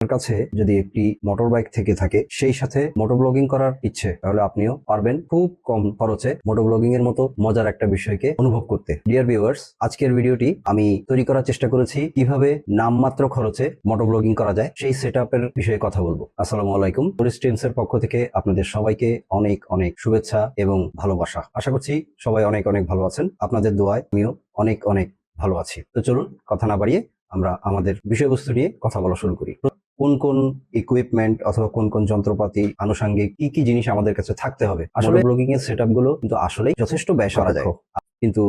আপনার কাছে যদি একটি মোটর বাইক থেকে থাকে, সেই সাথে মোটর ব্লগিং করার ইচ্ছে, তাহলে আপনিও পারবেন খুব কম খরচে মোটর ব্লগিং এর মতো মজার একটা বিষয়কে অনুভব করতে। ডিয়ার ভিউয়ার্স, আজকের ভিডিওটি আমি তৈরি করার চেষ্টা করেছি কিভাবে নামমাত্র খরচে মোটর ব্লগিং করা যায় সেই সেটআপের বিষয়ে কথা বলবো। আসসালামু আলাইকুম। টুরিস্ট এর পক্ষ থেকে আপনাদের সবাইকে অনেক অনেক শুভেচ্ছা এবং ভালোবাসা। আশা করছি সবাই অনেক অনেক ভালো আছেন। আপনাদের দোয়ায় আমিও অনেক অনেক ভালো আছি। তো চলুন কথা না বাড়িয়ে আমরা আমাদের বিষয়বস্তু নিয়ে কথা বলা শুরু করি। কোন কোন ইকুইপমেন্ট অথবা কোন কোন যন্ত্রপাতি, আনুষঙ্গিক কি কি জিনিস আমাদের কাছে থাকতে হবে। আসলে ব্লগিং এর সেটআপ গুলো কিন্তু আসলেই যথেষ্ট ব্যয় করা যায়, কিন্তু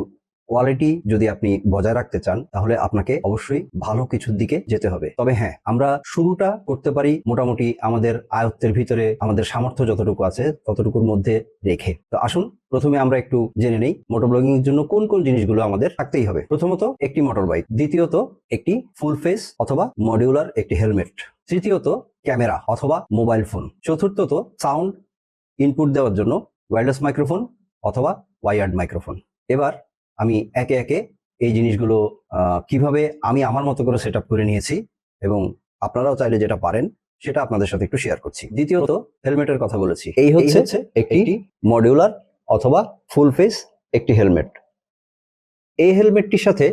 কোয়ালিটি যদি আপনি বজায় রাখতে চান তাহলে আপনাকে অবশ্যই ভালো কিছুর দিকে যেতে হবে। তবে হ্যাঁ, আমরা শুরুটা করতে পারি মোটামুটি আমাদের আয়ত্তের ভিতরে, আমাদের সামর্থ্য যতটুকু আছে ততটুকুর মধ্যে রেখে। তো আসুন প্রথমে আমরা একটু জেনে নেই মোটর ব্লগিং এর জন্য কোন কোন জিনিসগুলো আমাদের থাকতেই হবে। প্রথমত একটি মোটর বাইক, দ্বিতীয়ত একটি ফুল ফেস অথবা মডিউলার একটি হেলমেট, তৃতীয়ত ক্যামেরা অথবা মোবাইল ফোন, চতুর্থত সাউন্ড ইনপুট দেওয়ার জন্য ওয়্যারলেস মাইক্রোফোন অথবা ওয়াইয়ার্ড মাইক্রোফোন। এবার আমি একে একে এই জিনিসগুলো কিভাবে আমি আমার মতো করে সেটআপ করে নিয়েছি এবং আপনারাও চাইলে যেটা পারেন সেটা আপনাদের সাথে একটু শেয়ার করছি। দ্বিতীয়ত হেলমেটের কথা বলেছি। এই হচ্ছে একটি মডিউলার অথবা ফুল ফেস একটি হেলমেট। এই হেলমেটটির সাথে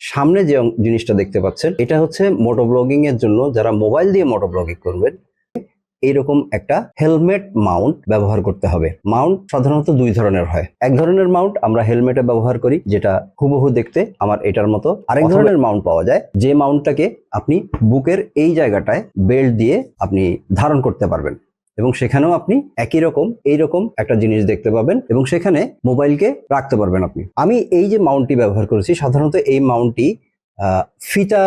সামনে যে জিনিসটা দেখতে পাচ্ছেন, এটা হচ্ছে মোটো ব্লগিং এর জন্য যারা মোবাইল দিয়ে মোটো ব্লগিং করবেন এইরকম একটা হেলমেট মাউন্ট ব্যবহার করতে হবে। মাউন্ট সাধারণত দুই ধরনের হয়। এক ধরনের মাউন্ট আমরা হেলমেটে ব্যবহার করি, যেটা হুবহু দেখতে আমার এটার মতো। আরেক ধরনের মাউন্ট পাওয়া যায়, যে মাউন্টটাকে আপনি বুকের এই জায়গাটায় বেল্ট দিয়ে আপনি ধারণ করতে পারবেন এবং সেখানেও আপনি একই রকম এইরকম একটা জিনিস দেখতে পাবেন এবং সেখানে মোবাইলকে রাখতে পারবেন আপনি। আমি এই যে মাউন্টটি ব্যবহার করেছি, সাধারণত এই মাউন্টটি ফিতা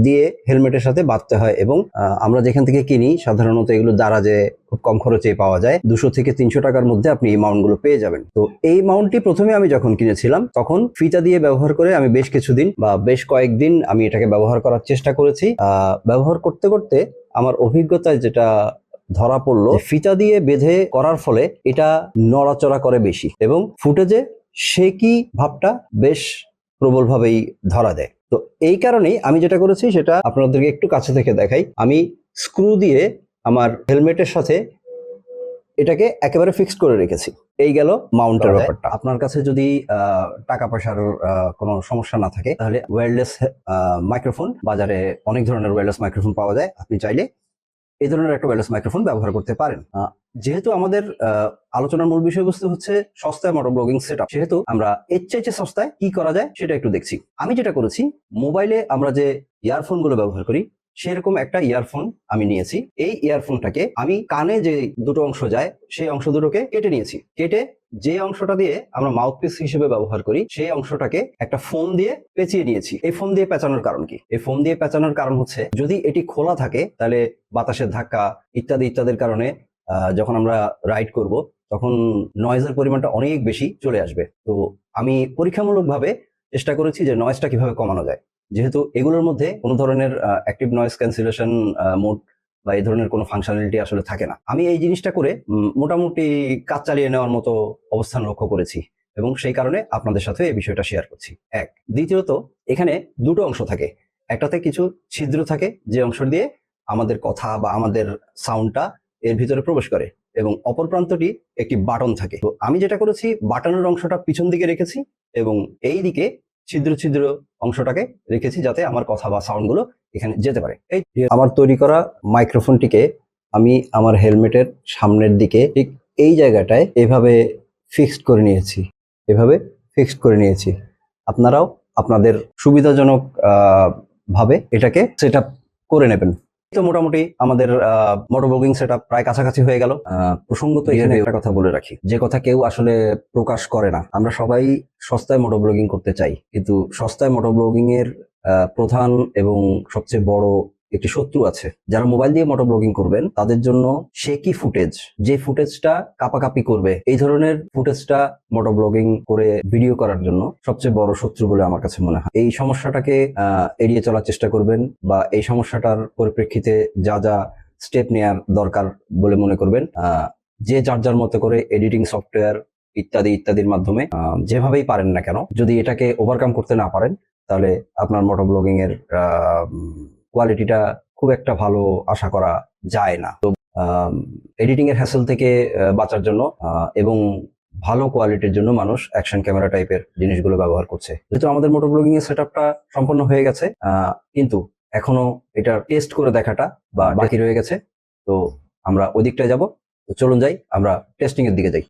দিয়ে হেলমেটের সাথে বাঁধতে হয় এবং আমরা যেখান থেকে কিনি সাধারণত এগুলো দারাজে খুব কম খরচে পাওয়া যায়। 200 থেকে 300 টাকার মধ্যে আপনি এই মাউন্ট গুলো পেয়ে যাবেন। তো এই মাউন্টটি প্রথমে আমি যখন কিনেছিলাম তখন ফিতা দিয়ে ব্যবহার করে আমি বেশ কিছুদিন বা বেশ কয়েকদিন আমি এটাকে ব্যবহার করার চেষ্টা করেছি। ব্যবহার করতে করতে আমার অভিজ্ঞতায় যেটা ধরা পড়লো, ফিতা দিয়ে বেঁধে করার ফলে এটা নড়াচড়া করে বেশি এবং ফুটেজে শেকি ভাবটা বেশ প্রবলভাবেই ধরা দেয়। তো এই কারণেই আমি যেটা করেছি সেটা আপনাদেরকে একটু কাছে থেকে দেখাই। আমি স্ক্রু দিয়ে আমার হেলমেটের সাথে এটাকে একেবারে ফিক্সড করে রেখেছি। এই গেল মাউন্টের ব্যাপারটা। আপনার কাছে যদি টাকা পয়সার কোনো সমস্যা না থাকে তাহলে ওয়্যারলেস মাইক্রোফোন, বাজারে অনেক ধরনের ওয়্যারলেস মাইক্রোফোন পাওয়া যায়, আপনি চাইলে এই ধরনের একটা ওয়্যারলেস মাইক্রোফোন ব্যবহার করতে পারেন। যেহেতু আমাদের আলোচনার মূল বিষয়বস্তু হচ্ছে সস্তায় মোটর ব্লগিং সেটআপ, সেহেতু আমরা এর চাইতে সস্তায় কি করা যায় সেটা একটু দেখছি। আমি যেটা করেছি, মোবাইলে আমরা যে ইয়ারফোন গুলো ব্যবহার করি সেরকম একটা ইয়ারফোন আমি নিয়েছি। এই ইয়ারফোনটাকে আমি কানে যে দুটো অংশ যায় সেই অংশ দুটোকে কেটে নিয়েছি। কেটে যে অংশটা দিয়ে আমরা মাউথপিস হিসেবে ব্যবহার করি সেই অংশটাকে একটা ফোম দিয়ে পেঁচিয়ে নিয়েছি। এই ফোম দিয়ে পেঁচানোর কারণ কি? এই ফোম দিয়ে পেঁচানোর কারণ হচ্ছে যদি এটি খোলা থাকে তাহলে বাতাসের ধাক্কা ইত্যাদি ইত্যাদির কারণে যখন আমরা রাইড করব তখন নয়েজের পরিমাণটা অনেক বেশি চলে আসবে। তো আমি পরীক্ষামূলকভাবে চেষ্টা করেছি যে নয়েজটা কিভাবে কমানো যায়। যেহেতু এগুলোর মধ্যে কোনো ধরনের অ্যাক্টিভ নয়েজ ক্যান্সেলেশন মোড বা এই ধরনের কোনো ফাংশনালিটি আসলে থাকে না, আমি এই জিনিসটা করে মোটামুটি কাজ চালিয়ে নেওয়ার মতো অবস্থান লক্ষ্য করেছি এবং সেই কারণে আপনাদের সাথে এই বিষয়টা শেয়ার করছি। এক, দ্বিতীয়ত এখানে দুটো অংশ থাকে। একটাতে কিছু ছিদ্র থাকে যে অংশ দিয়ে আমাদের কথা বা আমাদের সাউন্ডটা এর ভিতরে প্রবেশ করে এবং অপর প্রান্তটি একটি বাটন থাকে। তো আমি যেটা করেছি, বাটনের অংশটা পিছন দিকে রেখেছি এবং এই দিকে ছিদ্র ছিদ্র অংশটাকে রেখেছি যাতে আমার কথা বা সাউন্ড গুলো এখানে যেতে পারে। এই আমার তৈরি করা মাইক্রোফোনটিকে আমি আমার হেলমেটের সামনের দিকে ঠিক এই জায়গাটায় এভাবে ফিক্সড করে নিয়েছি, এভাবে ফিক্সড করে নিয়েছি। আপনারাও আপনাদের সুবিধাজনক ভাবে এটাকে সেট আপ করে নেবেন। তো মোটামুটি আমাদের মোটর ব্লগিং সেটআপ প্রায় কাছাকাছি হয়ে গেল। প্রসঙ্গত এখানে একটা কথা বলে রাখি, যে কথা কেউ আসলে প্রকাশ করে না। আমরা সবাই সস্তায় মোটর ব্লগিং করতে চাই, কিন্তু সস্তায় মোটর ব্লগিং এর প্রধান এবং সবচেয়ে বড় একটি শত্রু আছে। যারা মোবাইল দিয়ে মোটর ব্লগিং করবেন তাদের জন্য শেকি ফুটেজ, যে ফুটেজটা কাপাকাপি করবে, এই ধরনের ফুটেজটা মোটর ব্লগিং করে ভিডিও করার জন্য সবচেয়ে বড় শত্রু বলে আমার কাছে মনে হয়। এই সমস্যাটাকে এড়িয়ে চলার চেষ্টা করবেন বা এই সমস্যাটার পরিপ্রেক্ষিতে যা যা স্টেপ নেওয়ার দরকার বলে মনে করবেন, যে যার যার মতো করে এডিটিং সফটওয়্যার ইত্যাদি ইত্যাদির মাধ্যমে যেভাবেই পারেন না কেন, যদি এটাকে ওভারকাম করতে না পারেন তাহলে আপনার মোটর ব্লগিং এর কোয়ালিটিটা খুব একটা ভালো আশা করা যায় না। তো এডিটিং এর হ্যাসেল থেকে বাঁচার জন্য এবং ভালো কোয়ালিটির জন্য মানুষ অ্যাকশন ক্যামেরা টাইপের জিনিসগুলো ব্যবহার করছে। যেহেতু আমাদের মোটো ব্লগিং এর সেটআপটা সম্পন্ন হয়ে গেছে, কিন্তু এখনো এটা টেস্ট করে দেখাটা বাকি রয়ে গেছে। তো আমরা ওই দিকটায় যাব। তো চলুন যাই, আমরা টেস্টিং এর দিকে যাই।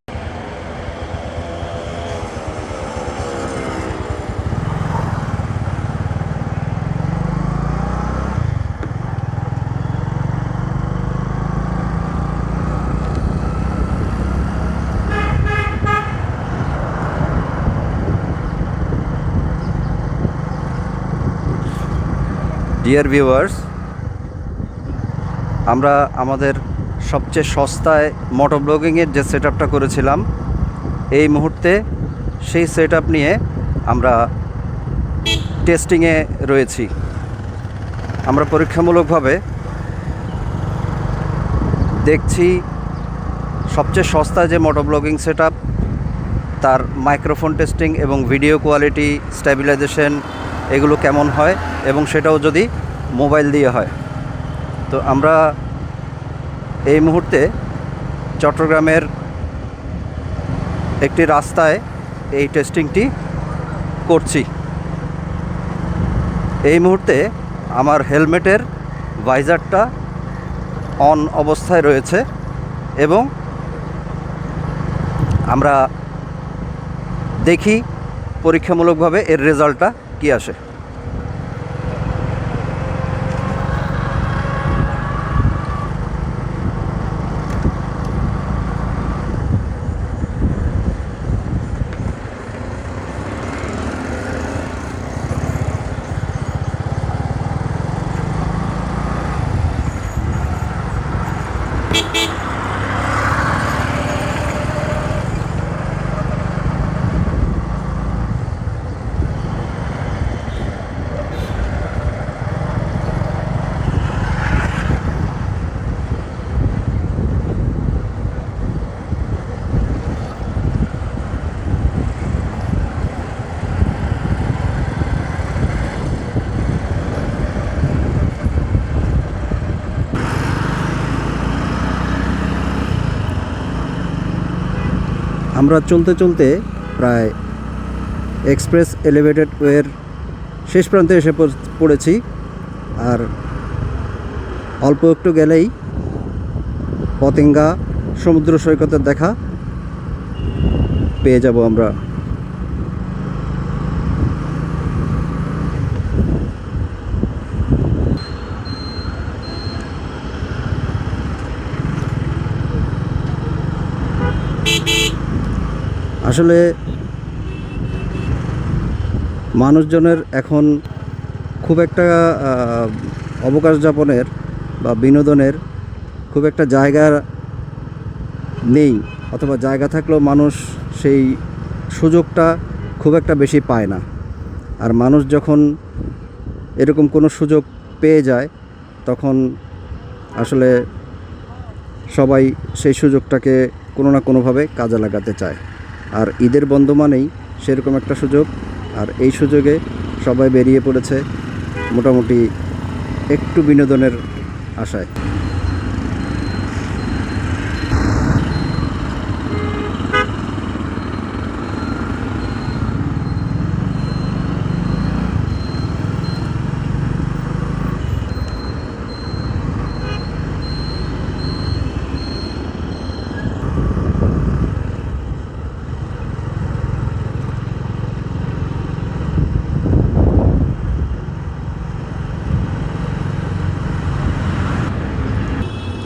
ডিয়ার ভিউয়ার্স, আমরা আমাদের সবচেয়ে সস্তায় মোটো ব্লগিংয়ের যে সেটআপটা করেছিলাম, এই মুহূর্তে সেই সেটআপ নিয়ে আমরা টেস্টিংয়ে রয়েছি। আমরা পরীক্ষামূলকভাবে দেখছি সবচেয়ে সস্তা যে মোটো ব্লগিং সেটআপ, তার মাইক্রোফোন টেস্টিং এবং ভিডিও কোয়ালিটি, স্ট্যাবিলাইজেশন এগুলো কেমন হয়, এবং সেটাও যদি মোবাইল দিয়ে হয়। তো আমরা এই মুহূর্তে চট্টগ্রামের একটি রাস্তায় এই টেস্টিংটি করছি। এই মুহূর্তে আমার হেলমেটের ভাইজারটা অন অবস্থায় রয়েছে এবং আমরা দেখি পরীক্ষামূলকভাবে এর রেজাল্টটা কী আসে। আমরা চলতে চলতে প্রায় এক্সপ্রেস এলিভেটেড ওয়ের শেষ প্রান্তে এসে পড়েছি, আর অল্প একটু গেলেই পতেঙ্গা সমুদ্র সৈকতের দেখা পেয়ে যাব আমরা। আসলে মানুষজনের এখন খুব একটা অবকাশ যাপনের বা বিনোদনের খুব একটা জায়গা নেই, অথবা জায়গা থাকলেও মানুষ সেই সুযোগটা খুব একটা বেশি পায় না। আর মানুষ যখন এরকম কোনো সুযোগ পেয়ে যায়, তখন আসলে সবাই সেই সুযোগটাকে কোনো না কোনোভাবে কাজে লাগাতে চায়। আর ঈদের বন্ধ মানেই সেরকম একটা সুযোগ, আর এই সুযোগে সবাই বেরিয়ে পড়েছে মোটামুটি একটু বিনোদনের আশায়।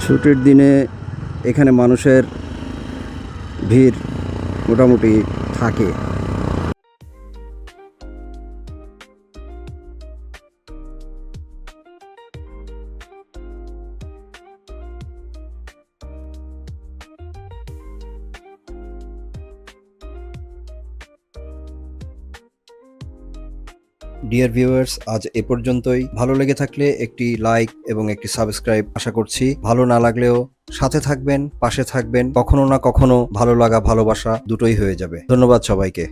ছুটির দিনে এখানে মানুষের ভিড় মোটামুটি থাকে। ডিয়ার ভিউয়ার্স, আজ এ পর্যন্তই। ভালো লেগে থাকলে একটি লাইক এবং একটি সাবস্ক্রাইব আশা করছি। ভালো না লাগলেও সাথে থাকবেন, পাশে থাকবেন। কখনো না কখনো ভালো লাগা, ভালোবাসা দুটোই হয়ে যাবে। ধন্যবাদ সবাইকে।